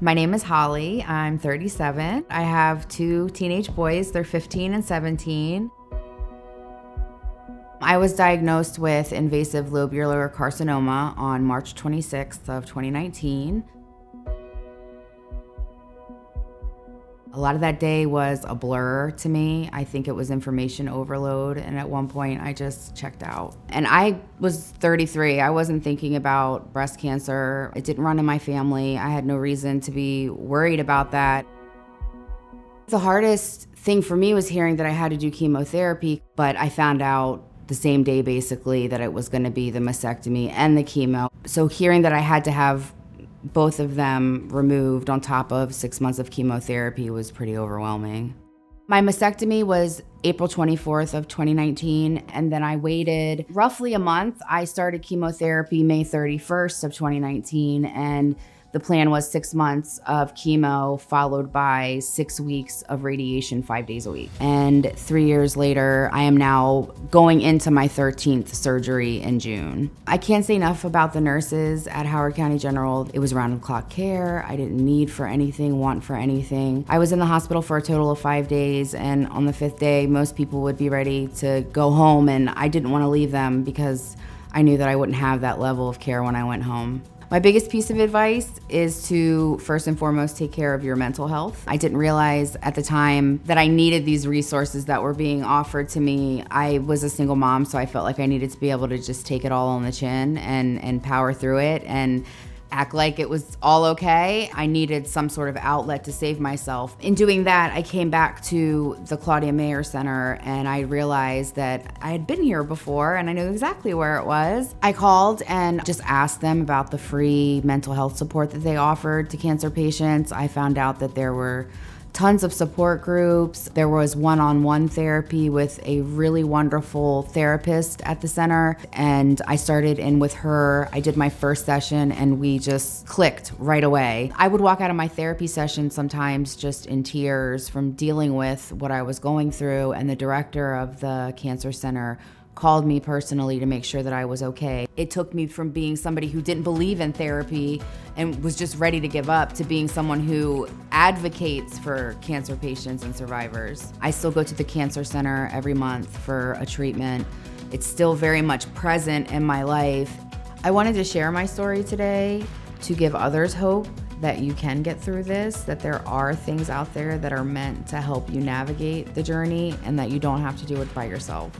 My name is Holly. I'm 37. I have two teenage boys. They're 15 and 17. I was diagnosed with invasive lobular carcinoma on March 26th of 2019. A lot of that day was a blur to me. I think it was information overload, and at one point I just checked out. And I was 33. I wasn't thinking about breast cancer. It didn't run in my family. I had no reason to be worried about that. The hardest thing for me was hearing that I had to do chemotherapy, but I found out the same day basically that it was going to be the mastectomy and the chemo. So hearing that I had to have both of them removed on top of 6 months of chemotherapy was pretty overwhelming. My mastectomy was April 24th of 2019, and then I waited roughly a month. I started chemotherapy May 31st of 2019, and the plan was 6 months of chemo followed by 6 weeks of radiation 5 days a week. And 3 years later, I am now going into my 13th surgery in June. I can't say enough about the nurses at Howard County General. It was round-the-clock care. I didn't need for anything, want for anything. I was in the hospital for a total of 5 days, and on the 5th day, most people would be ready to go home, and I didn't want to leave them because I knew that I wouldn't have that level of care when I went home. My biggest piece of advice is to first and foremost take care of your mental health. I didn't realize at the time that I needed these resources that were being offered to me. I was a single mom, so I felt like I needed to be able to just take it all on the chin and power through it and act like it was all okay. I needed some sort of outlet to save myself. In doing that, I came back to the Claudia Mayer Center and I realized that I had been here before and I knew exactly where it was. I called and just asked them about the free mental health support that they offered to cancer patients. I found out that there were tons of support groups. There was one-on-one therapy with a really wonderful therapist at the center, and I started in with her. I did my first session and we just clicked right away. I would walk out of my therapy session sometimes just in tears from dealing with what I was going through, and the director of the cancer center called me personally to make sure that I was okay. It took me from being somebody who didn't believe in therapy and was just ready to give up to being someone who advocates for cancer patients and survivors. I still go to the cancer center every month for a treatment. It's still very much present in my life. I wanted to share my story today to give others hope that you can get through this, that there are things out there that are meant to help you navigate the journey and that you don't have to do it by yourself.